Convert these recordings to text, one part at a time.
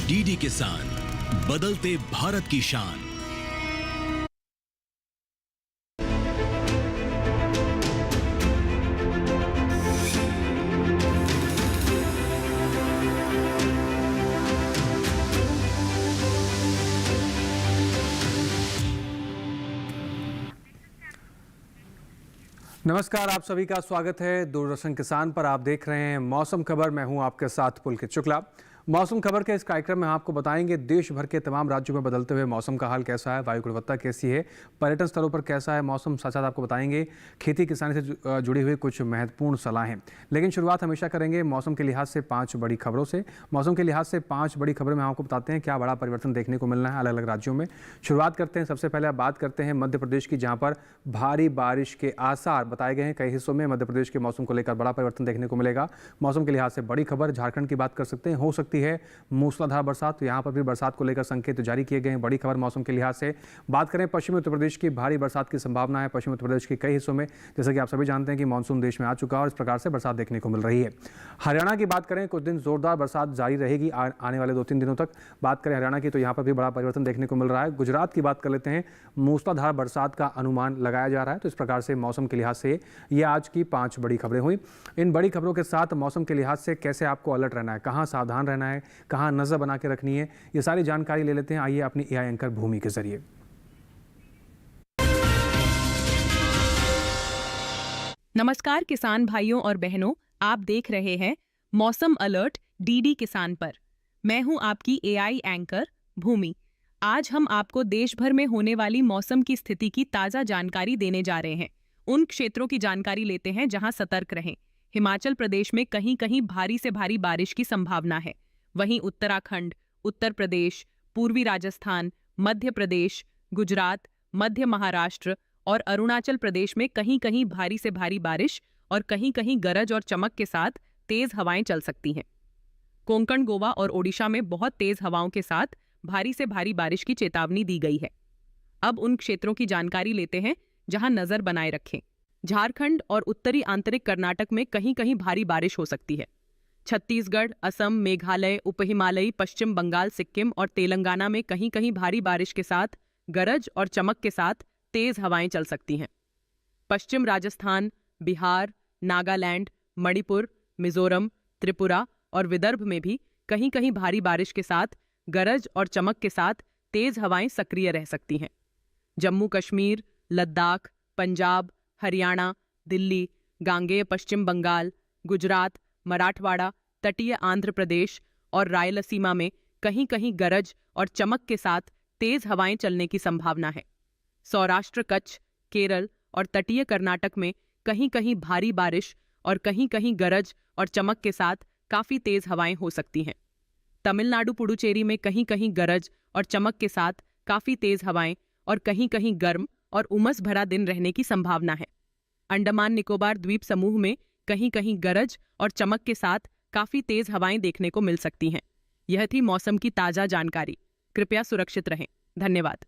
DD किसान, बदलते भारत की शान। नमस्कार, आप सभी का स्वागत है दूरदर्शन किसान पर। आप देख रहे हैं मौसम खबर। मैं हूं आपके साथ पुलकित शुक्ला। मौसम खबर के इस कार्यक्रम में हम आपको बताएंगे देश भर के तमाम राज्यों में बदलते हुए मौसम का हाल कैसा है, वायु गुणवत्ता कैसी है, पर्यटन स्थलों पर कैसा है मौसम। साथ साथ आपको बताएंगे खेती किसानी से जुड़ी हुई कुछ महत्वपूर्ण सलाहें। लेकिन शुरुआत हमेशा करेंगे मौसम के लिहाज से 5 बड़ी खबरों से। मौसम के लिहाज से 5 बड़ी खबरों में आपको बताते हैं क्या बड़ा परिवर्तन देखने को मिलना है अलग अलग राज्यों में। शुरुआत करते हैं, सबसे पहले बात करते हैं मध्य प्रदेश की, जहाँ पर भारी बारिश के आसार बताए गए हैं। कई हिस्सों में मध्य प्रदेश के मौसम को लेकर बड़ा परिवर्तन देखने को मिलेगा। मौसम के लिहाज से बड़ी खबर झारखंड की बात कर सकते हैं, हो सकती है मूसलाधार बरसात। तो यहाँ पर भी बरसात को लेकर संकेत जारी किए गए हैं। बड़ी खबर मौसम के लिहाज से। बात करें पश्चिमी उत्तर प्रदेश की, भारी बरसात की संभावना है पश्चिमी उत्तर प्रदेश के कई हिस्सों में। जैसे कि आप सभी जानते हैं कि मानसून देश में आ चुका है और इस प्रकार से बरसात देखने को मिल रही है। हरियाणा की बात करें, कुछ दिन जोरदार बरसात जारी रहेगी आने वाले 2-3 दिनों तक। बात करें हरियाणा की तो यहाँ पर भी बड़ा परिवर्तन देखने को मिल रहा है। गुजरात की बात कर लेते हैं, मूसलाधार बरसात का अनुमान लगाया जा रहा है। तो इस प्रकार से मौसम के लिहाज से ये आज की 5 बड़ी खबरें हुई। इन बड़ी खबरों के साथ मौसम के लिहाज से कैसे आपको अलर्ट रहना है, कहाँ सावधान रहना है, कहाँ नजर बना के रखनी है, ये सारी जानकारी ले लेते हैं। आइए अपनी एआई एंकर भूमि के जरिए। नमस्कार किसान भाइयों और बहनों, आप देख रहे हैं मौसम अलर्ट डीडी किसान पर। मैं हूं आपकी एआई एंकर भूमि। आज हम आपको देश भर में होने वाली मौसम की स्थिति की ताजा जानकारी देने जा रहे हैं। उन क्षेत्रों की जानकारी लेते हैं जहां सतर्क रहें। हिमाचल प्रदेश में कहीं कहीं भारी से भारी बारिश की संभावना है। वहीं उत्तराखंड, उत्तर प्रदेश, पूर्वी राजस्थान, मध्य प्रदेश, गुजरात, मध्य महाराष्ट्र और अरुणाचल प्रदेश में कहीं कहीं भारी से भारी बारिश और कहीं कहीं गरज और चमक के साथ तेज हवाएं चल सकती हैं। कोंकण, गोवा और ओडिशा में बहुत तेज हवाओं के साथ भारी से भारी बारिश की चेतावनी दी गई है। अब उन क्षेत्रों की जानकारी लेते हैं जहां नजर बनाए रखें। झारखंड और उत्तरी आंतरिक कर्नाटक में कहीं कहीं भारी बारिश हो सकती है। छत्तीसगढ़, असम, मेघालय, उपहिमालयी, पश्चिम बंगाल, सिक्किम और तेलंगाना में कहीं कहीं भारी बारिश के साथ गरज और चमक के साथ तेज हवाएं चल सकती हैं। पश्चिम राजस्थान, बिहार, नागालैंड, मणिपुर, मिजोरम, त्रिपुरा और विदर्भ में भी कहीं कहीं भारी बारिश के साथ गरज और चमक के साथ तेज हवाएं सक्रिय रह सकती हैं। जम्मू कश्मीर, लद्दाख, पंजाब, हरियाणा, दिल्ली, गांगेय पश्चिम बंगाल, गुजरात, मराठवाड़ा, तटीय आंध्र प्रदेश और रायलसीमा में कहीं कहीं गरज और चमक के साथ तेज हवाएं चलने की संभावना है। सौराष्ट्र, कच्छ, केरल और तटीय कर्नाटक में कहीं कहीं भारी बारिश और कहीं कहीं गरज और चमक के साथ काफी तेज हवाएं हो सकती हैं। तमिलनाडु, पुडुचेरी में कहीं कहीं गरज और चमक के साथ काफी तेज हवाएं और कहीं कहीं गर्म और उमस भरा दिन रहने की संभावना है। अंडमान निकोबार द्वीप समूह में कहीं कहीं गरज और चमक के साथ काफी तेज हवाएं देखने को मिल सकती हैं। यह थी मौसम की ताजा जानकारी। कृपया सुरक्षित रहें। धन्यवाद।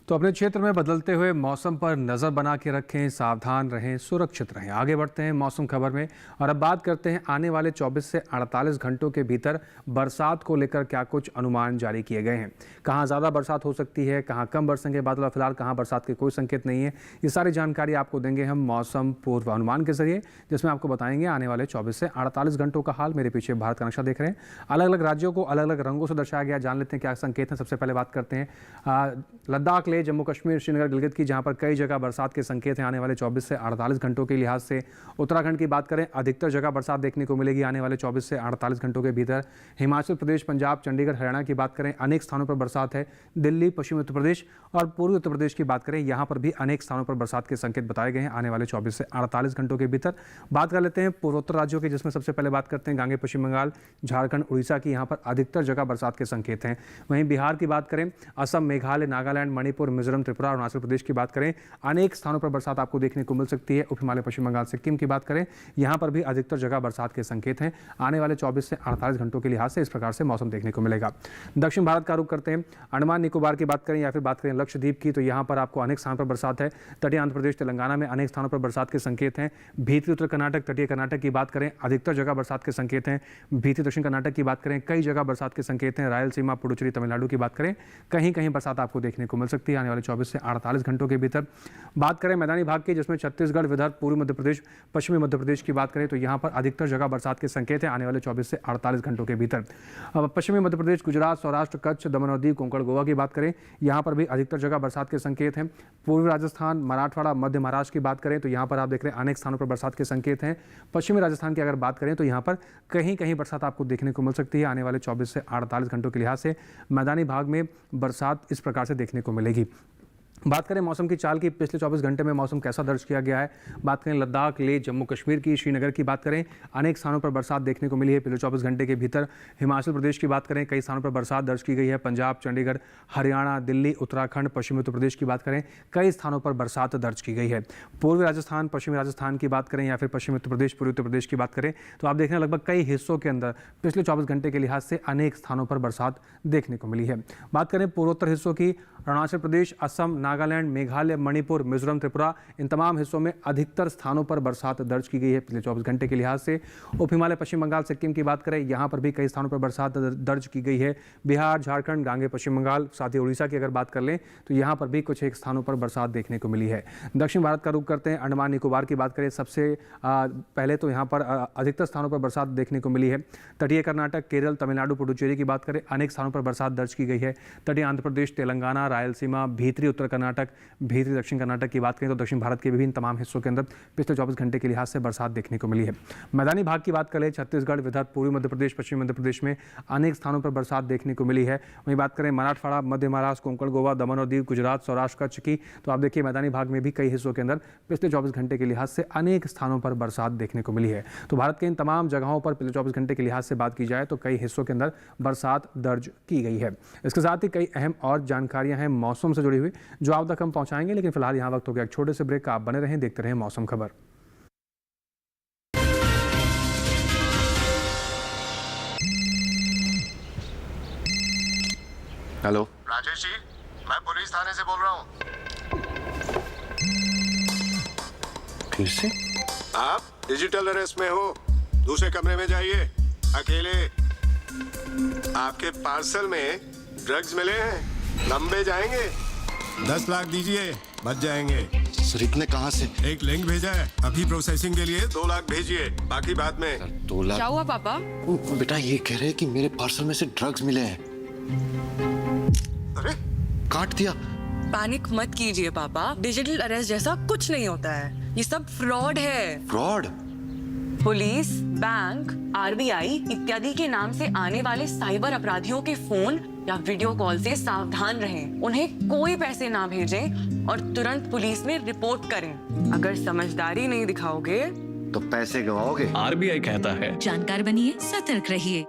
तो अपने क्षेत्र में बदलते हुए मौसम पर नज़र बना के रखें, सावधान रहें, सुरक्षित रहें। आगे बढ़ते हैं मौसम खबर में और अब बात करते हैं आने वाले 24 से 48 घंटों के भीतर बरसात को लेकर क्या कुछ अनुमान जारी किए गए हैं। कहाँ ज़्यादा बरसात हो सकती है, कहाँ कम बरसेंगे बादल, फिलहाल कहाँ बरसात के कोई संकेत नहीं है। ये सारी जानकारी आपको देंगे हम मौसम पूर्वानुमान के जरिए, जिसमें आपको बताएंगे आने वाले 24 से 48 घंटों का हाल। मेरे पीछे भारत का नक्शा देख रहे हैं, अलग अलग राज्यों को अलग अलग रंगों से दर्शाया गया। जान लेते हैं क्या संकेत हैं। सबसे पहले बात करते हैं लद्दाख, जम्मू कश्मीर, श्रीनगर, गिलगित की, जहां पर कई जगह बरसात के संकेत हैं आने वाले 24 से 48 घंटों के लिहाज से। उत्तराखंड की बात करें, अधिकतर जगह बरसात देखने को मिलेगी आने वाले 24 से 48 घंटों के भीतर। हिमाचल प्रदेश, पंजाब, चंडीगढ़, हरियाणा की बात करें, अनेक स्थानों पर बरसात है। दिल्ली, पश्चिमी उत्तर प्रदेश और पूर्वी उत्तर प्रदेश की बात करें, यहां पर भी अनेक स्थानों पर बरसात के संकेत बताए गए हैं आने वाले 24 से 48 घंटों के भीतर। बात कर लेते हैं पूर्वोत्तर राज्यों की, जिसमें सबसे पहले बात करते हैं गांगे पश्चिम बंगाल, झारखंड, उड़ीसा की। यहाँ पर अधिकतर जगह बरसात के संकेत हैं। वहीं बिहार की बात करें, असम, मेघालय, नागालैंड, मणिपुर, मणिपुर, मिजोरम, त्रिपुरा, अरुणाचल प्रदेश की बात करें, अनेक स्थानों पर बरसात आपको देखने को मिल सकती है। उप हिमालय, पश्चिम बंगाल, सिक्किम की बात करें, यहाँ पर भी अधिकतर जगह बरसात के संकेत हैं। आने वाले 24 से 48 घंटों के लिहाज से इस प्रकार से मौसम देखने को मिलेगा। दक्षिण भारत का रुख करते हैं, अंडमान निकोबार की बात करें या फिर बात करें लक्षद्वीप की, तो यहाँ पर आपको अनेक स्थानों पर बरसात है। तटीय आंध्र प्रदेश, तेलंगाना में अनेक स्थानों पर बरसात के संकेत हैं। भीतरी उत्तर कर्नाटक, तटीय कर्नाटक की बात करें, अधिकतर जगह बरसात के संकेत हैं। भीतरी दक्षिण कर्नाटक की बात करें, कई जगह बरसात के संकेत हैं। रायलसीमा, पुडुचेरी, तमिलनाडु की बात करें, कहीं कहीं बरसात आपको देखने को मिल सकती है आने वाले 24 से 48 घंटों के भीतर। बात करें मैदानी भाग की, जिसमें छत्तीसगढ़, विदर्भ, पूर्वी मध्य प्रदेश, पश्चिमी मध्य प्रदेश की बात करें, तो यहाँ पर अधिकतर जगह बरसात के संकेत हैं आने वाले 24 से 48 घंटों के भीतर। अब पश्चिमी मध्य प्रदेश, गुजरात, सौराष्ट्र, कच्छ, दमन और दीव, कोंकण, गोवा की बात करें, यहाँ पर भी अधिकतर जगह बरसात के संकेत हैं। पूर्वी राजस्थान, मराठवाड़ा, मध्य महाराष्ट्र की बात करें, तो यहाँ पर आप देख रहे हैं अनेक स्थानों पर बरसात के संकेत हैं। पश्चिमी राजस्थान की अगर बात करें, तो यहाँ पर कहीं कहीं बरसात आपको देखने को मिल सकती है आने वाले 24 से 48 घंटों के लिहाज से। मैदानी भाग में बरसात इस प्रकार से देखने को मिलेगी। बात करें मौसम की चाल की, पिछले 24 घंटे में मौसम कैसा दर्ज किया गया है। बात करें लद्दाख, लेह, जम्मू कश्मीर की, श्रीनगर की बात करें, अनेक स्थानों पर बरसात देखने को मिली है पिछले 24 घंटे के भीतर। हिमाचल प्रदेश की बात करें, कई स्थानों पर बरसात दर्ज की गई है। पंजाब, चंडीगढ़, हरियाणा, दिल्ली, उत्तराखंड, पश्चिमी उत्तर प्रदेश की बात करें, कई स्थानों पर बरसात दर्ज की गई है। पूर्वी राजस्थान, पश्चिमी राजस्थान की बात करें या फिर पश्चिमी उत्तर प्रदेश, पूर्वी उत्तर प्रदेश की बात करें, तो आप देख रहे हैं लगभग कई हिस्सों के अंदर पिछले 24 घंटे के लिहाज से अनेक स्थानों पर बरसात देखने को मिली है। बात करें पूर्वोत्तर हिस्सों की, अरुणाचल प्रदेश, असम, नागालैंड, मेघालय, मणिपुर, मिजोरम, त्रिपुरा, इन तमाम हिस्सों में अधिकतर स्थानों पर बरसात दर्ज की गई है पिछले 24 घंटे के लिहाज से। उप हिमालय, पश्चिम बंगाल, सिक्किम की बात करें, यहाँ पर भी कई स्थानों पर बरसात दर्ज की गई है। बिहार, झारखंड, गांगे पश्चिम बंगाल, साथ ही उड़ीसा की अगर बात कर लें, तो यहाँ पर भी कुछ एक स्थानों पर बरसात देखने को मिली है। दक्षिण भारत का रुख करते हैं, अंडमान निकोबार की बात करें, सबसे पहले तो यहाँ पर अधिकतर स्थानों पर बरसात देखने को मिली है। तटीय कर्नाटक, केरल, तमिलनाडु, पुडुचेरी की बात करें, अनेक स्थानों पर बरसात दर्ज की गई है। तटीय आंध्र प्रदेश, तेलंगाना, रायलसीमा, भीतरी उत्तर कर्नाटक, भीतरी दक्षिण कर्नाटक की बात करें, तो दक्षिण भारत के विभिन्न तमाम हिस्सों के अंदर पिछले 24 घंटे के लिहाज से बरसात देखने को मिली है। मैदानी भाग की बात करें, छत्तीसगढ़, विदर्भ, पूर्वी मध्य प्रदेश, पश्चिमी मध्य प्रदेश में अनेक स्थानों पर बरसात देखने को मिली है। वहीं बात करें मराठवाड़ा, मध्य महाराष्ट्र, कोंकण, गोवा, दमन और दीव, गुजरात, सौराष्ट्र, कच्छ की, तो आप देखिए मैदानी भाग में भी कई हिस्सों के अंदर पिछले 24 घंटे के लिहाज से अनेक स्थानों पर बरसात देखने को मिली है। तो भारत के इन तमाम जगहों पर पिछले 24 घंटे के लिहाज से बात की जाए तो कई हिस्सों के अंदर बरसात दर्ज की गई है। इसके साथ ही कई अहम और जानकारियां हैं मौसम से जुड़ी हुई, जो आप तक हम पहुंचाएंगे, लेकिन फिलहाल यहाँ वक्त हो गया एक छोटे से ब्रेक का। आप बने रहें, देखते रहें मौसम खबर। हेलो राजेश जी, मैं पुलिस थाने से बोल रहा हूँ। फिर से आप डिजिटल अरेस्ट में हो, दूसरे कमरे में जाइए अकेले। आपके पार्सल में ड्रग्स मिले हैं, लंबे जाएंगे। 10 लाख दीजिए, बच जाएंगे। सर इतने कहाँ से? एक लिंक भेजा है, अभी प्रोसेसिंग के लिए 2 लाख भेजिए, बाकी बाद में। 2 लाख? क्या हुआ पापा? बेटा ये कह रहे हैं कि मेरे पार्सल में से ड्रग्स मिले हैं। अरे काट दिया। पैनिक मत कीजिए पापा, डिजिटल अरेस्ट जैसा कुछ नहीं होता है, ये सब फ्रॉड है। फ्रॉड? पुलिस, बैंक, आरबीआई इत्यादि के नाम से आने वाले साइबर अपराधियों के फोन या वीडियो कॉल से सावधान रहें। उन्हें कोई पैसे ना भेजें और तुरंत पुलिस में रिपोर्ट करें। अगर समझदारी नहीं दिखाओगे तो पैसे गवाओगे। आरबीआई कहता है, जानकार बनिए, सतर्क रहिए।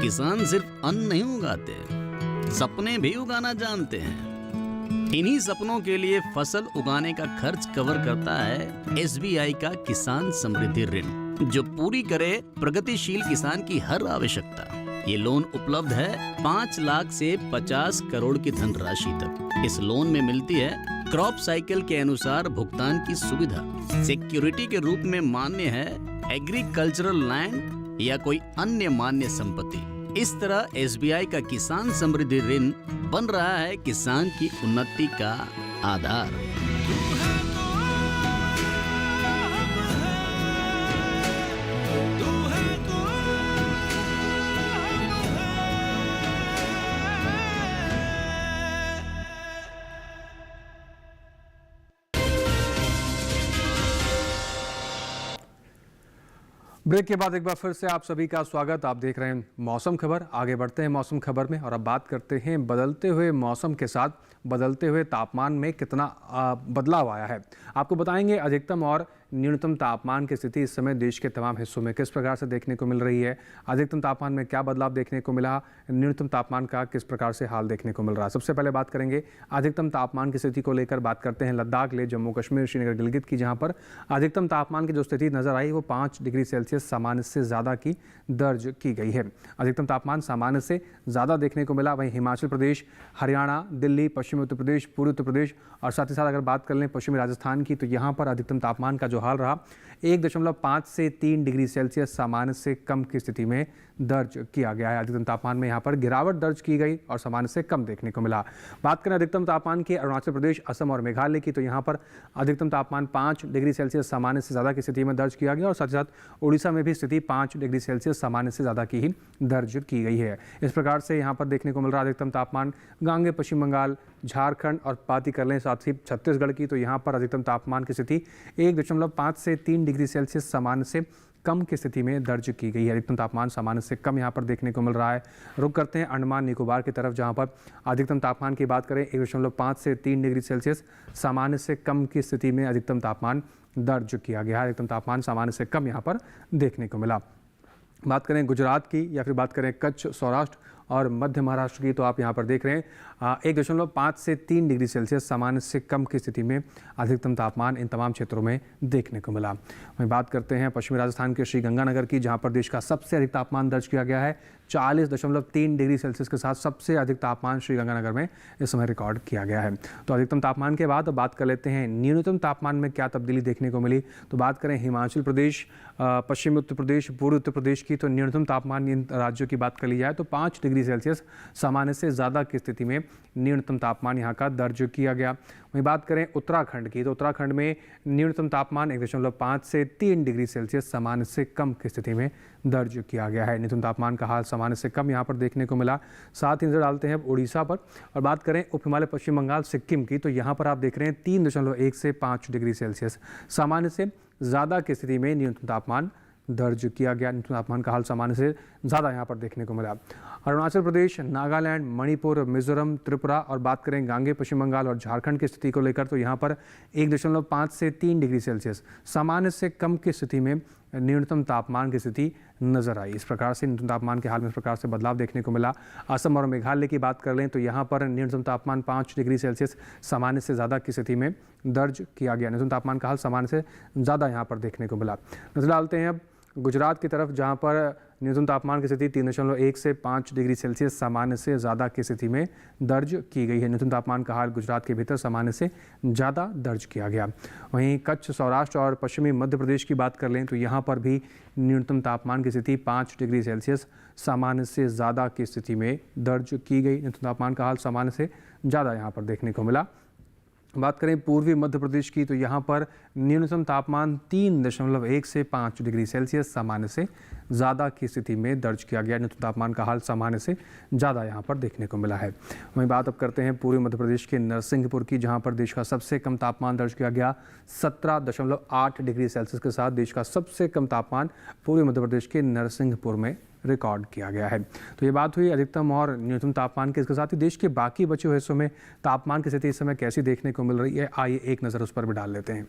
किसान सिर्फ अन्न नहीं उगाते, सपने भी उगाना जानते हैं। इन्हीं सपनों के लिए फसल उगाने का खर्च कवर करता है एसबीआई का किसान समृद्धि ऋण, जो पूरी करे प्रगतिशील किसान की हर आवश्यकता। ये लोन उपलब्ध है 5 लाख से 50 करोड़ की धनराशि तक। इस लोन में मिलती है क्रॉप साइकिल के अनुसार भुगतान की सुविधा। सिक्योरिटी के रूप में मान्य है एग्रीकल्चरल लैंड या कोई अन्य मान्य संपत्ति। इस तरह एसबीआई का किसान समृद्धि ऋण बन रहा है किसान की उन्नति का आधार। ब्रेक के बाद एक बार फिर से आप सभी का स्वागत। आप देख रहे हैं मौसम खबर। आगे बढ़ते हैं मौसम खबर में और अब बात करते हैं बदलते हुए मौसम के साथ बदलते हुए तापमान में कितना बदलाव आया है। आपको बताएंगे अधिकतम और न्यूनतम तापमान की स्थिति इस समय देश के तमाम हिस्सों में किस प्रकार से देखने को मिल रही है, अधिकतम तापमान में क्या बदलाव देखने को मिला, न्यूनतम तापमान का किस प्रकार से हाल देखने को मिल रहा है। सबसे पहले बात करेंगे अधिकतम तापमान की स्थिति को लेकर। बात करते हैं लद्दाख, ले, जम्मू कश्मीर, श्रीनगर, गिलगित की, जहां पर अधिकतम तापमान की जो स्थिति नजर आई वो 5 डिग्री सेल्सियस सामान्य से ज़्यादा की दर्ज की गई है। अधिकतम तापमान सामान्य से ज़्यादा देखने को मिला। वहीं हिमाचल प्रदेश, हरियाणा, दिल्ली, पश्चिमी उत्तर प्रदेश, पूर्वी उत्तर प्रदेश और साथ ही साथ अगर बात कर लें पश्चिमी राजस्थान की, तो यहाँ पर अधिकतम तापमान का जो हाल रहा 1.5 से 3 डिग्री सेल्सियस सामान्य से कम की स्थिति में दर्ज किया गया है। अधिकतम तापमान में यहाँ पर गिरावट दर्ज की गई और सामान्य से कम देखने को मिला। बात करें अधिकतम तापमान की अरुणाचल प्रदेश, असम और मेघालय की, तो यहाँ पर अधिकतम तापमान 5 डिग्री सेल्सियस सामान्य से ज़्यादा की स्थिति में दर्ज किया गया और साथ ही साथ उड़ीसा में भी स्थिति 5 डिग्री सेल्सियस सामान्य से ज़्यादा की ही दर्ज की गई है। इस प्रकार से यहाँ पर देखने को मिल रहा अधिकतम तापमान गांगे, पश्चिम बंगाल, झारखंड और बात ही कर लें साथ ही छत्तीसगढ़ की, तो यहाँ पर अधिकतम तापमान की स्थिति 1.5 से 3 डिग्री सेल्सियस सामान्य से कम की स्थिति में दर्ज की गई है। अधिकतम तापमान सामान्य से कम यहाँ पर देखने को मिल रहा है। रुक करते हैं अंडमान निकोबार की तरफ, जहाँ पर अधिकतम तापमान की बात करें 1.5 से 3 डिग्री सेल्सियस सामान्य से कम की स्थिति में अधिकतम तापमान दर्ज किया गया है। अधिकतम तापमान सामान्य से कम यहाँ पर देखने को मिला। बात करें गुजरात की या फिर बात करें कच्छ, सौराष्ट्र और मध्य महाराष्ट्र की, तो आप यहाँ पर देख रहे हैं 1.5 से 3 डिग्री सेल्सियस सामान्य से कम की स्थिति में अधिकतम तापमान इन तमाम क्षेत्रों में देखने को मिला। वहीं बात करते हैं पश्चिमी राजस्थान के श्रीगंगानगर की, जहाँ पर देश का सबसे अधिक तापमान दर्ज किया गया है 40.3 डिग्री सेल्सियस के साथ सबसे अधिक तापमान श्रीगंगानगर में इस समय रिकॉर्ड किया गया है। तो अधिकतम तापमान के बाद बात कर लेते हैं न्यूनतम तापमान में क्या तब्दीली देखने को मिली। तो बात करें हिमाचल प्रदेश, पश्चिमी उत्तर प्रदेश, पूर्वी उत्तर प्रदेश की, तो न्यूनतम तापमान इन राज्यों की बात कर ली जाए तो 5 डिग्री सेल्सियस सामान्य से ज़्यादा की स्थिति में न्यूनतम तापमान यहाँ का दर्ज किया गया। वहीं बात करें उत्तराखंड की, तो उत्तराखंड में न्यूनतम तापमान 1.5 से 3 डिग्री सेल्सियस सामान्य से कम की स्थिति में दर्ज किया गया है। न्यूनतम तापमान का हाल सामान्य से कम यहाँ पर देखने को मिला। साथ ही नजर डालते हैं उड़ीसा पर और बात करें उप हिमालय पश्चिम बंगाल, सिक्किम की, तो यहाँ पर आप देख रहे हैं 3.1 से 5 डिग्री सेल्सियस सामान्य से ज़्यादा की स्थिति में न्यूनतम तापमान दर्ज किया गया। न्यूनतम तापमान का हाल सामान्य से ज़्यादा यहाँ पर देखने को मिला। अरुणाचल प्रदेश, नागालैंड, मणिपुर, मिजोरम, त्रिपुरा और बात करें गांगे, पश्चिम बंगाल और झारखंड की स्थिति को लेकर, तो यहाँ पर 1.5 से 3 डिग्री सेल्सियस सामान्य से कम की स्थिति में न्यूनतम तापमान की स्थिति नजर आई। इस प्रकार से न्यूनतम तापमान के हाल में इस प्रकार से बदलाव देखने को मिला। असम और मेघालय की बात कर लें तो यहाँ पर न्यूनतम तापमान 5 डिग्री सेल्सियस सामान्य से ज़्यादा की स्थिति में दर्ज किया गया। न्यूनतम तापमान का हाल सामान्य से ज़्यादा यहाँ पर देखने को मिला। नजर डालते हैं अब गुजरात की तरफ, जहां पर न्यूनतम तापमान की स्थिति 3.1 से 5 डिग्री सेल्सियस सामान्य से ज़्यादा की स्थिति में दर्ज की गई है। न्यूनतम तापमान का हाल गुजरात के भीतर सामान्य से ज़्यादा दर्ज किया गया। वहीं कच्छ, सौराष्ट्र और पश्चिमी मध्य प्रदेश की बात कर लें तो यहाँ पर भी न्यूनतम तापमान की स्थिति 5 डिग्री सेल्सियस सामान्य से ज़्यादा की स्थिति में दर्ज की गई। न्यूनतम तापमान का हाल सामान्य से ज़्यादा यहाँ पर देखने को मिला। बात करें पूर्वी मध्य प्रदेश की, तो यहाँ पर न्यूनतम तापमान 3.1 से 5 डिग्री सेल्सियस सामान्य से ज़्यादा की स्थिति में दर्ज किया गया। न्यूनतम तापमान का हाल सामान्य से ज़्यादा यहाँ पर देखने को मिला है। वहीं बात अब करते हैं पूर्वी मध्य प्रदेश के नरसिंहपुर की, जहाँ पर देश का सबसे कम तापमान दर्ज किया गया 17.8 डिग्री सेल्सियस के साथ देश का सबसे कम तापमान पूर्वी मध्य प्रदेश के नरसिंहपुर में रिकॉर्ड किया गया है। तो ये बात हुई अधिकतम और न्यूनतम तापमान के। इसके साथ ही देश के बाकी बचे हुए हिस्सों में तापमान की स्थिति इस समय कैसी देखने को मिल रही है, आइए एक नज़र उस पर भी डाल लेते हैं।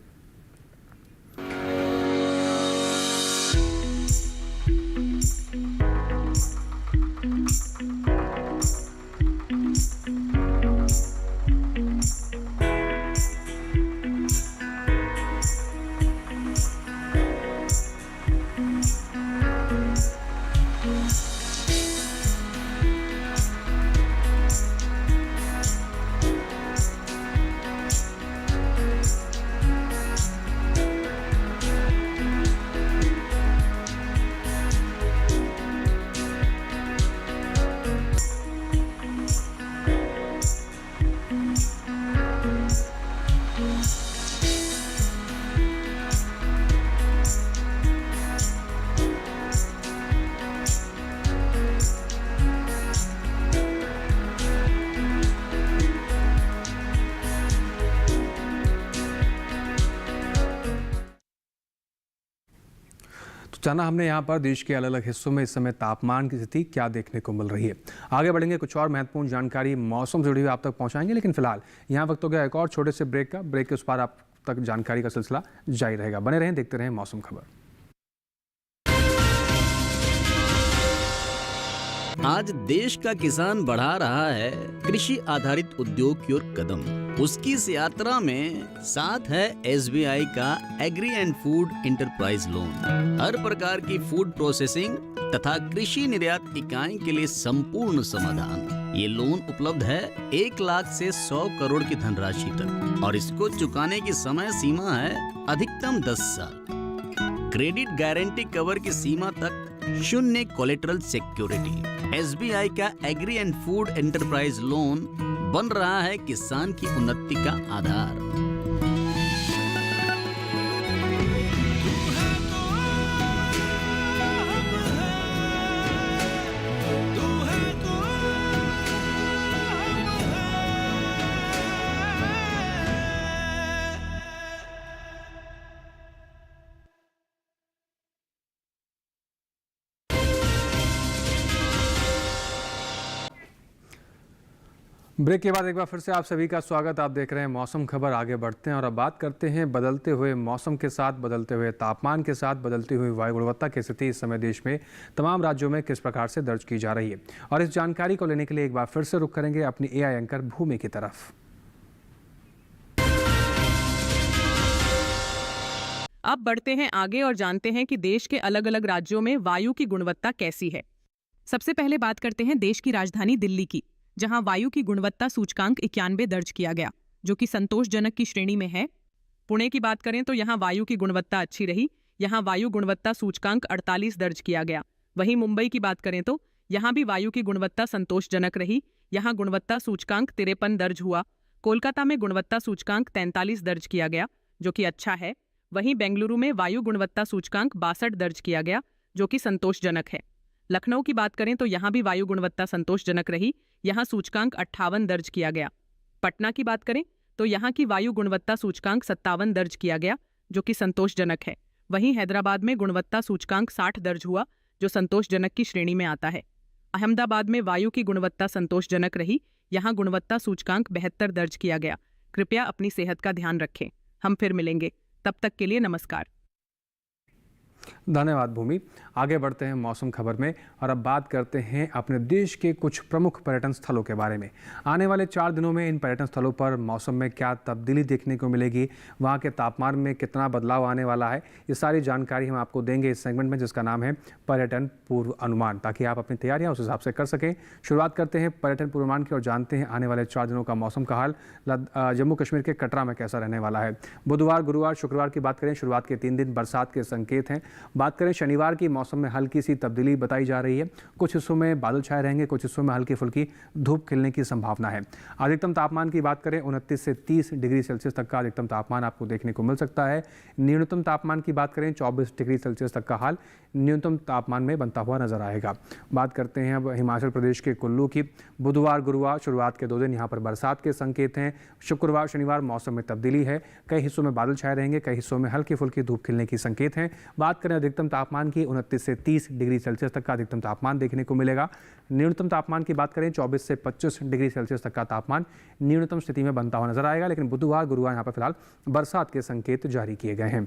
जाना हमने यहाँ पर देश के अलग अलग हिस्सों में इस समय तापमान की स्थिति क्या देखने को मिल रही है। आगे बढ़ेंगे, कुछ और महत्वपूर्ण जानकारी मौसम से जुड़ी हुई आप तक पहुँचाएंगे, लेकिन फिलहाल यहाँ वक्त हो गया एक और छोटे से ब्रेक का। ब्रेक के उस पार आप तक जानकारी का सिलसिला जारी रहेगा। बने रहें, देखते रहें मौसम खबर। आज देश का किसान बढ़ा रहा है कृषि आधारित उद्योग की ओर कदम। उसकी इस यात्रा में साथ है SBI का agri and food enterprise loan. हर प्रकार की फूड प्रोसेसिंग तथा कृषि निर्यात इकाई के लिए संपूर्ण समाधान। ये लोन उपलब्ध है 1 लाख से 100 करोड़ की धनराशि तक और इसको चुकाने की समय सीमा है अधिकतम 10 साल। क्रेडिट गारंटी कवर की सीमा तक 0 कोलेटरल सिक्योरिटी। SBI का agri and food enterprise loan बन रहा है किसान की उन्नति का आधार। ब्रेक के बाद एक बार फिर से आप सभी का स्वागत। आप देख रहे हैं मौसम खबर। आगे बढ़ते हैं और अब बात करते हैं बदलते हुए मौसम के साथ, बदलते हुए तापमान के साथ, बदलती हुई वायु गुणवत्ता की स्थिति इस समय देश में तमाम राज्यों में किस प्रकार से दर्ज की जा रही है। और इस जानकारी को लेने के लिए एक बार फिर से रुख करेंगे अपनी AI एंकर भूमि की तरफ। अब बढ़ते हैं आगे और जानते हैं कि देश के अलग अलग राज्यों में वायु की गुणवत्ता कैसी है। सबसे पहले बात करते हैं देश की राजधानी दिल्ली की, जहां वायु की गुणवत्ता सूचकांक 91 दर्ज किया गया, जो कि संतोषजनक की श्रेणी में है। पुणे की बात करें तो यहां वायु की गुणवत्ता अच्छी रही, यहां वायु गुणवत्ता सूचकांक 48 दर्ज किया गया। वहीं मुंबई की बात करें तो यहां भी वायु की गुणवत्ता संतोषजनक रही, यहां गुणवत्ता सूचकांक 53 दर्ज हुआ। कोलकाता में गुणवत्ता सूचकांक 43 दर्ज किया गया, जो कि अच्छा है। वहीं बेंगलुरु में वायु गुणवत्ता सूचकांक 62 दर्ज किया गया, जो कि संतोषजनक है। लखनऊ की बात करें तो यहां भी वायु गुणवत्ता संतोषजनक रही, यहां सूचकांक 58 दर्ज किया गया। पटना की बात करें तो यहां की वायु गुणवत्ता सूचकांक 57 दर्ज किया गया, जो कि संतोषजनक है। वहीं हैदराबाद में गुणवत्ता सूचकांक 60 दर्ज हुआ, जो संतोषजनक की श्रेणी में आता है। अहमदाबाद में वायु की गुणवत्ता संतोषजनक रही, यहां गुणवत्ता सूचकांक 72 दर्ज किया गया। कृपया अपनी सेहत का ध्यान रखें। हम फिर मिलेंगे, तब तक के लिए नमस्कार। धन्यवाद भूमि। आगे बढ़ते हैं मौसम खबर में और अब बात करते हैं अपने देश के कुछ प्रमुख पर्यटन स्थलों के बारे में। आने वाले 4 दिनों में इन पर्यटन स्थलों पर मौसम में क्या तब्दीली देखने को मिलेगी, वहाँ के तापमान में कितना बदलाव आने वाला है, ये सारी जानकारी हम आपको देंगे इस सेगमेंट में, जिसका नाम है पर्यटन पूर्व अनुमान, ताकि आप अपनी तैयारियाँ उस हिसाब से कर सकें। शुरुआत करते हैं पर्यटन पूर्वानुमान की और जानते हैं आने वाले 4 दिनों का मौसम का हाल जम्मू कश्मीर के कटरा में कैसा रहने वाला है। बुधवार, गुरुवार, शुक्रवार की बात करें, शुरुआत के 3 दिन बरसात के संकेत हैं। बात करें शनिवार की, मौसम में हल्की सी तब्दीली बताई जा रही है। कुछ हिस्सों में बादल छाए रहेंगे, कुछ हिस्सों में हल्की फुल्की धूप खिलने की संभावना है। अधिकतम तापमान की बात करें 29 से 30 डिग्री सेल्सियस तक का अधिकतम तापमान आपको देखने को मिल सकता है। न्यूनतम तापमान की बात करें 24 डिग्री सेल्सियस तक का हाल न्यूनतम तापमान में बनता हुआ नजर आएगा। बात करते हैं अब हिमाचल प्रदेश के कुल्लू की। बुधवार, गुरुवार, शुरुआत के 2 दिन यहाँ पर बरसात के संकेत हैं। शुक्रवार, शनिवार मौसम में तब्दीली है, कई हिस्सों में बादल छाए रहेंगे, कई हिस्सों में हल्की फुल्की धूप खिलने की संकेत हैं। बात करें अधिकतम तापमान की 29 से 30 डिग्री सेल्सियस तक का अधिकतम तापमान देखने को मिलेगा। न्यूनतम तापमान की बात करें 24 से 25 डिग्री सेल्सियस तक का तापमान न्यूनतम स्थिति में बनता हुआ नजर आएगा। लेकिन बुधवार, गुरुवार यहाँ पर फिलहाल बरसात के संकेत जारी किए गए हैं।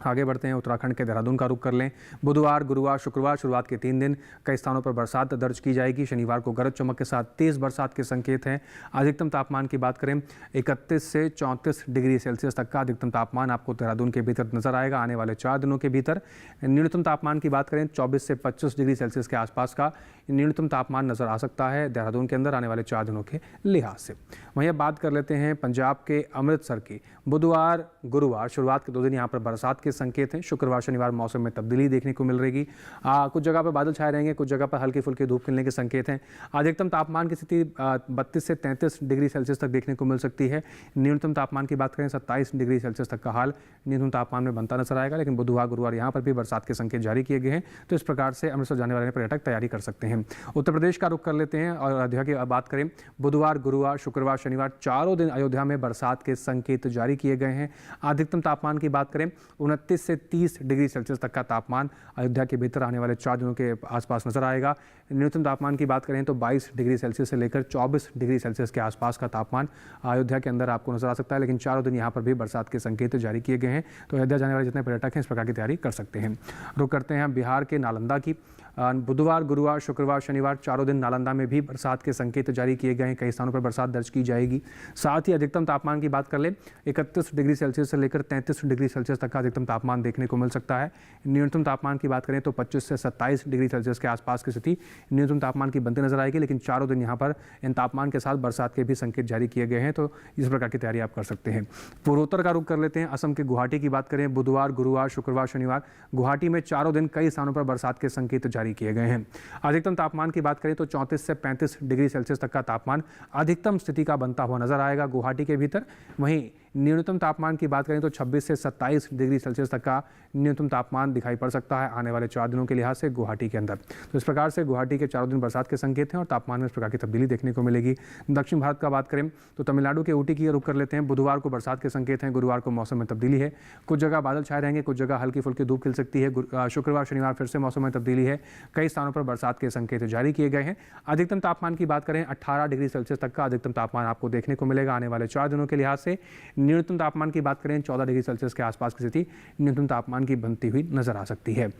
आगे बढ़ते हैं, उत्तराखंड के देहरादून का रुख कर लें। बुधवार, गुरुवार, शुक्रवार शुरुआत के 3 दिन कई स्थानों पर बरसात दर्ज की जाएगी। शनिवार को गरज चमक के साथ तेज़ बरसात के संकेत हैं। अधिकतम तापमान की बात करें 31 से 34 डिग्री सेल्सियस तक का अधिकतम तापमान आपको देहरादून के भीतर नजर आएगा आने वाले 4 दिनों के भीतर। न्यूनतम तापमान की बात करें 24 से 25 डिग्री सेल्सियस के आसपास का न्यूनतम तापमान नजर आ सकता है देहरादून के अंदर आने वाले 4 दिनों के लिहाज से। वहीं अब बात कर लेते हैं पंजाब के अमृतसर की। बुधवार, गुरुवार शुरुआत के 2 दिन यहाँ पर बरसात के संकेत हैं। शुक्रवार, शनिवार मौसम में तब्दीली देखने को मिल रहेगी। कुछ जगह पर बादल छाए रहेंगे, कुछ जगह पर हल्की फुल्की धूप खिलने के संकेत हैं। अधिकतम तापमान की स्थिति 32 से 33 डिग्री सेल्सियस तक देखने को मिल सकती है। न्यूनतम तापमान की बात करें 27 डिग्री सेल्सियस तक का हाल न्यूनतम तापमान में बनता नजर आएगा। लेकिन बुधवार, गुरुवार यहाँ पर भी बरसात के संकेत जारी किए गए हैं, तो इस प्रकार से अमृतसर जाने वाले पर्यटक तैयारी कर सकते हैं। उत्तर प्रदेश का रुख कर लेते हैं और अयोध्या की बात करें। बुधवार, गुरुवार, शुक्रवार, शनिवार चारों दिन अयोध्या में बरसात के संकेत जारी किए गए हैं। अधिकतम तापमान की बात करें 29 से 30 डिग्री सेल्सियस तक का तापमान अयोध्या के भीतर आने वाले 4 दिनों के आसपास नजर आएगा। न्यूनतम तापमान की बात करें तो 22 डिग्री सेल्सियस से लेकर 24 डिग्री सेल्सियस के आसपास का तापमान अयोध्या के अंदर आपको नजर आ सकता है। लेकिन चारों दिन यहाँ पर भी बरसात के संकेत जारी किए गए हैं, तो अयोध्या जाने वाले जितने पर्यटक हैं इस प्रकार की तैयारी कर सकते हैं। रुक करते हैं बिहार के नालंदा की। बुधवार, गुरुवार, शुक्रवार, शनिवार चारों दिन नालंदा में भी बरसात के संकेत जारी किए गए हैं। कई स्थानों पर बरसात दर्ज की जाएगी। साथ ही अधिकतम तापमान की बात कर ले 31 डिग्री सेल्सियस से लेकर 33 डिग्री सेल्सियस तक का अधिकतम तापमान देखने को मिल सकता है। न्यूनतम तापमान की बात करें तो 25 से 27 डिग्री सेल्सियस के आसपास की स्थिति न्यूनतम तापमान की बनती नजर आएगी। लेकिन चारों दिन यहाँ पर इन तापमान के साथ बरसात के भी संकेत जारी किए गए हैं, तो इस प्रकार की तैयारी आप कर सकते हैं। पूर्वोत्तर का रुख कर लेते हैं। असम के गुवाहाटी की बात करें, बुधवार, गुरुवार, शुक्रवार, शनिवार गुवाहाटी में चारों दिन कई स्थानों पर बरसात के संकेत जारी किए गए हैं। अधिकतम तापमान की बात करें तो 34 से 35 डिग्री सेल्सियस तक का तापमान अधिकतम स्थिति का बनता हुआ नजर आएगा गुवाहाटी के भीतर। वहीं न्यूनतम तापमान की बात करें तो 26 से 27 डिग्री सेल्सियस तक का न्यूनतम तापमान दिखाई पड़ सकता है आने वाले 4 दिनों के लिहाज से गुवाहाटी के अंदर। तो इस प्रकार से गुवाहाटी के चारों दिन बरसात के संकेत हैं और तापमान में इस प्रकार की तब्दीली देखने को मिलेगी। दक्षिण भारत का बात करें तो तमिलनाडु के ऊटी की रुख कर लेते हैं। बुधवार को बरसात के संकेत हैं, गुरुवार को मौसम में तब्दीली है। कुछ जगह बादल छाए रहेंगे, कुछ जगह हल्की फुल्की धूप खिल सकती है। शुक्रवार, शनिवार फिर से मौसम में तब्दीली है। कई स्थानों पर बरसात के संकेत जारी किए गए हैं। अधिकतम तापमान की बात करें 18 डिग्री सेल्सियस तक का अधिकतम तापमान आपको देखने को मिलेगा आने वाले 4 दिनों के लिहाज से। न्यूनतम तापमान की बात करें 14 डिग्री सेल्सियस के आसपास की स्थिति न्यूनतम तापमान की बनती हुई नजर आ सकती है।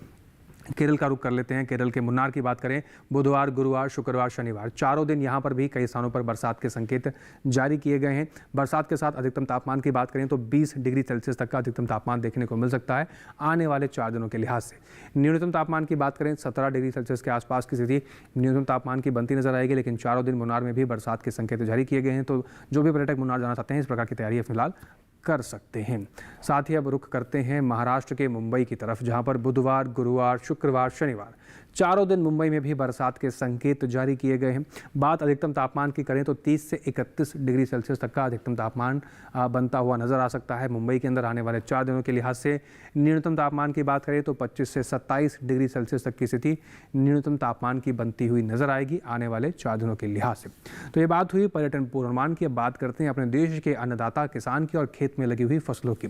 केरल का रुख कर लेते हैं। केरल के मुन्नार की बात करें, बुधवार, गुरुवार, शुक्रवार, शनिवार चारों दिन यहाँ पर भी कई स्थानों पर बरसात के संकेत जारी किए गए हैं। बरसात के साथ अधिकतम तापमान की बात करें तो 20 डिग्री सेल्सियस तक का अधिकतम तापमान देखने को मिल सकता है आने वाले 4 दिनों के लिहाज से। न्यूनतम तापमान की बात करें 17 डिग्री सेल्सियस के आसपास की स्थिति न्यूनतम तापमान की बनती नजर आएगी। लेकिन चारों दिन मुन्नार में भी बरसात के संकेत जारी किए गए हैं, तो जो भी पर्यटक मुन्नार जाना चाहते हैं इस प्रकार की तैयारी फिलहाल कर सकते हैं। साथ ही अब रुख करते हैं महाराष्ट्र के मुंबई की तरफ, जहां पर बुधवार, गुरुवार, शुक्रवार, शनिवार चारों दिन मुंबई में भी बरसात के संकेत जारी किए गए हैं। बात अधिकतम तापमान की करें तो 30 से 31 डिग्री सेल्सियस तक का अधिकतम तापमान बनता हुआ नजर आ सकता है मुंबई के अंदर आने वाले 4 दिनों के लिहाज से। न्यूनतम तापमान की बात करें तो 25 से 27 डिग्री सेल्सियस तक की स्थिति न्यूनतम तापमान की बनती हुई नजर आएगी आने वाले 4 दिनों के लिहाज से। तो ये बात हुई पर्यटन पूर्वानुमान की। अब बात करते हैं अपने देश के अन्नदाता किसान की और खेत में लगी हुई फसलों की।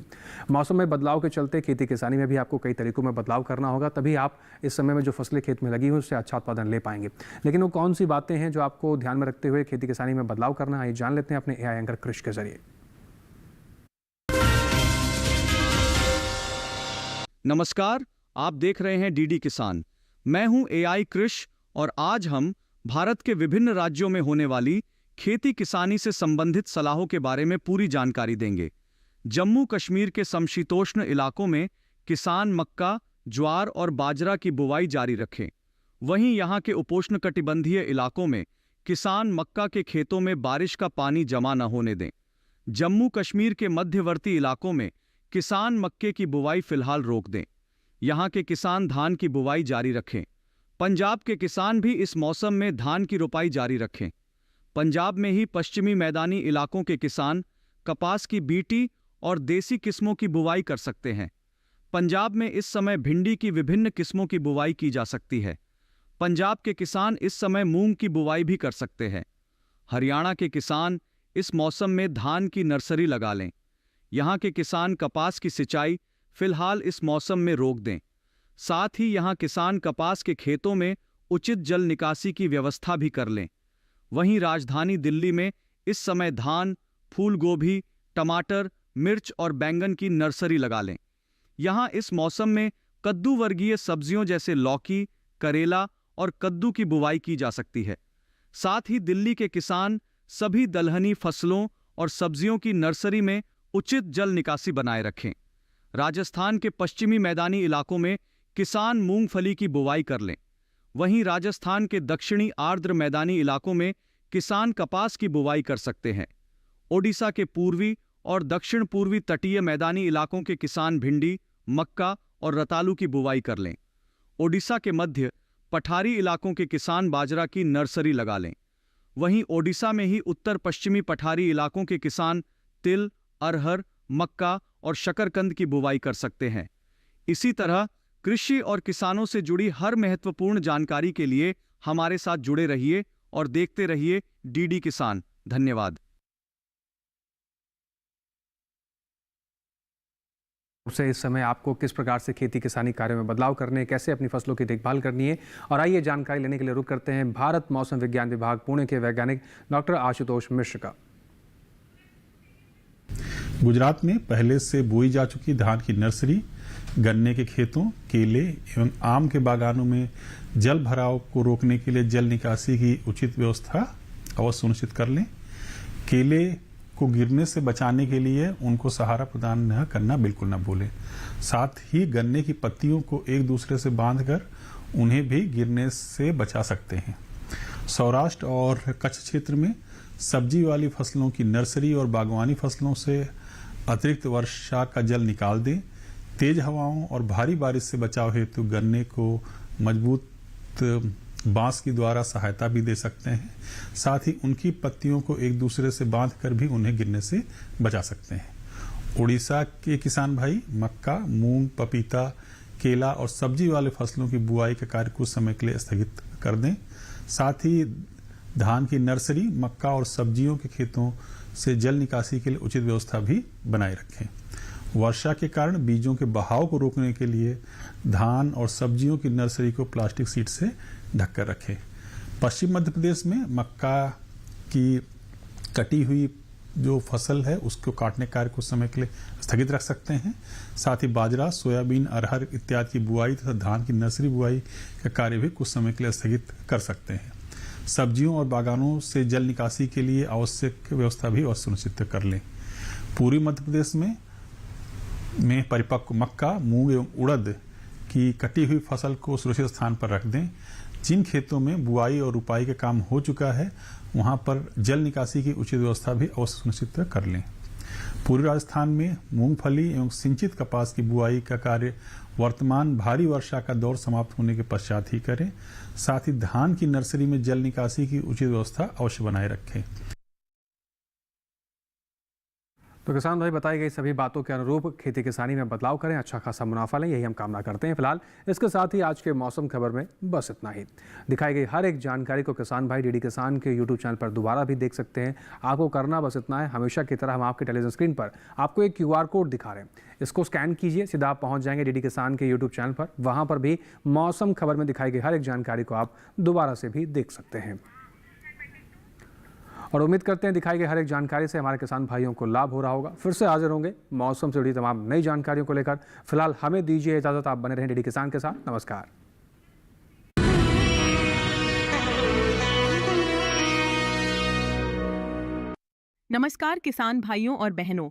मौसम में बदलाव के चलते खेती किसानी में भी आपको कई तरीकों में बदलाव करना होगा, तभी आप इस समय में जो फसलें खेत में लगी हुई उससे अच्छा उत्पादन ले पाएंगे। लेकिन वो कौन सी बातें हैं जो आपको ध्यान में रखते हुए खेती किसानी में बदलाव करना है, ये जान लेते हैं अपने एआई एंकर कृष के जरिए। नमस्कार, आप देख रहे हैं डीडी किसान। मैं हूं एआई कृष और आज हम भारत के विभिन्न राज्यों में होने वाली खेती किसानी से संबंधित सलाहों के बारे में पूरी जानकारी देंगे। जम्मू कश्मीर के समशीतोष्ण इलाकों में किसान मक्का, ज्वार और बाजरा की बुवाई जारी रखें। वहीं यहां के उपोष्णकटिबंधीय इलाकों में किसान मक्का के खेतों में बारिश का पानी जमा न होने दें। जम्मू कश्मीर के मध्यवर्ती इलाकों में किसान मक्के की बुवाई फिलहाल रोक दें। यहां के किसान धान की बुवाई जारी रखें। पंजाब के किसान भी इस मौसम में धान की रोपाई जारी रखें। पंजाब में ही पश्चिमी मैदानी इलाकों के किसान कपास की बीटी और देसी किस्मों की बुवाई कर सकते हैं। पंजाब में इस समय भिंडी की विभिन्न किस्मों की बुवाई की जा सकती है। पंजाब के किसान इस समय मूंग की बुवाई भी कर सकते हैं। हरियाणा के किसान इस मौसम में धान की नर्सरी लगा लें। यहाँ के किसान कपास की सिंचाई फिलहाल इस मौसम में रोक दें। साथ ही यहाँ किसान कपास के खेतों में उचित जल निकासी की व्यवस्था भी कर लें। वहीं राजधानी दिल्ली में इस समय धान, फूल गोभी, टमाटर, मिर्च और बैंगन की नर्सरी लगा लें। यहाँ इस मौसम में कद्दू वर्गीय सब्जियों जैसे लौकी, करेला और कद्दू की बुवाई की जा सकती है। साथ ही दिल्ली के किसान सभी दलहनी फसलों और सब्जियों की नर्सरी में उचित जल निकासी बनाए रखें। राजस्थान के पश्चिमी मैदानी इलाकों में किसान मूंगफली की बुवाई कर लें। वहीं राजस्थान के दक्षिणी आर्द्र मैदानी इलाकों में किसान कपास की बुवाई कर सकते हैं। ओडिशा के पूर्वी और दक्षिण पूर्वी तटीय मैदानी इलाकों के किसान भिंडी, मक्का और रतालू की बुवाई कर लें। ओडिशा के मध्य पठारी इलाकों के किसान बाजरा की नर्सरी लगा लें। वहीं ओडिशा में ही उत्तर पश्चिमी पठारी इलाकों के किसान तिल, अरहर, मक्का और शकरकंद की बुवाई कर सकते हैं। इसी तरह कृषि और किसानों से जुड़ी हर महत्वपूर्ण जानकारी के लिए हमारे साथ जुड़े रहिए और देखते रहिए डीडी किसान। धन्यवाद। से इस समय आपको किस प्रकार से खेती किसानी कार्यों में बदलाव करने हैं, कैसे अपनी फसलों की देखभाल करनी है। और आइए जानकारी लेने के लिए रुक करते हैं भारत मौसम विज्ञान विभाग पुणे के वैज्ञानिक डॉक्टर आशुतोष मिश्र का। गुजरात में पहले से बोई जा चुकी धान की नर्सरी, गन्ने के खेतों, केले एवं आम के बागानों में जल भराव को रोकने के लिए जल निकासी की उचित व्यवस्था अवश्य सुनिश्चित कर लें। केले को गिरने से बचाने के लिए उनको सहारा प्रदान न करना बिल्कुल न भूलें। साथ ही गन्ने की पत्तियों को एक दूसरे से बांधकर उन्हें भी गिरने से बचा सकते हैं। सौराष्ट्र और कच्छ क्षेत्र में सब्जी वाली फसलों की नर्सरी और बागवानी फसलों से अतिरिक्त वर्षा का जल निकाल दें। तेज हवाओं और भारी बारिश से बचाव हेतु गन्ने को मजबूत बांस के द्वारा सहायता भी दे सकते हैं। साथ ही उनकी पत्तियों को एक दूसरे से बांधकर भी उन्हें गिरने से बचा सकते हैं। उड़ीसा के किसान भाई मक्का, मूंग, पपीता, केला और सब्जी वाले फसलों की बुआई का कार्य कुछ समय के लिए स्थगित कर दें। साथ ही धान की नर्सरी, मक्का और सब्जियों के खेतों से जल निकासी के लिए उचित व्यवस्था भी बनाए रखें। वर्षा के कारण बीजों के बहाव को रोकने के लिए धान और सब्जियों की नर्सरी को प्लास्टिक शीट से ढककर रखें। पश्चिम मध्य प्रदेश में मक्का की कटी हुई जो फसल है उसको काटने कार्य कुछ समय के लिए स्थगित रख सकते हैं। साथ ही बाजरा, सोयाबीन, अरहर इत्यादि की बुआई तथा धान की नर्सरी बुआई का कार्य भी कुछ समय के लिए स्थगित कर सकते हैं। सब्जियों और बागानों से जल निकासी के लिए आवश्यक व्यवस्था भी अवश्य सुनिश्चित कर लें। पूर्वी मध्य प्रदेश में परिपक्व मक्का, मूंग एवं उड़द की कटी हुई फसल को सुरक्षित स्थान पर रख दें। जिन खेतों में बुआई और रुपाई का काम हो चुका है वहां पर जल निकासी की उचित व्यवस्था भी अवश्य सुनिश्चित कर लें। पूर्वी राजस्थान में मूंगफली एवं सिंचित कपास की बुआई का कार्य वर्तमान भारी वर्षा का दौर समाप्त होने के पश्चात ही करें। साथ ही धान की नर्सरी में जल निकासी की उचित व्यवस्था अवश्य बनाए रखें। तो किसान भाई बताई गई सभी बातों के अनुरूप खेती किसानी में बदलाव करें, अच्छा खासा मुनाफा लें, यही हम कामना करते हैं। फिलहाल इसके साथ ही आज के मौसम खबर में बस इतना ही। दिखाई गई हर एक जानकारी को किसान भाई डीडी किसान के यूट्यूब चैनल पर दोबारा भी देख सकते हैं। आपको करना बस इतना है, हमेशा की तरह हम आपके टेलीविजन स्क्रीन पर आपको एक QR कोड दिखा रहे हैं, इसको स्कैन कीजिए, सीधा आप पहुँच जाएंगे डीडी किसान के यूट्यूब चैनल पर। वहाँ पर भी मौसम खबर में दिखाई गई हर एक जानकारी को आप दोबारा से भी देख सकते हैं। और उम्मीद करते हैं दिखाई गई हर एक जानकारी से हमारे किसान भाइयों को लाभ हो रहा होगा। फिर से हाजिर होंगे मौसम से जुड़ी तमाम नई जानकारियों को लेकर। फिलहाल हमें दीजिए इजाजत, आप बने रहें डीडी किसान के साथ। नमस्कार। नमस्कार किसान भाइयों और बहनों,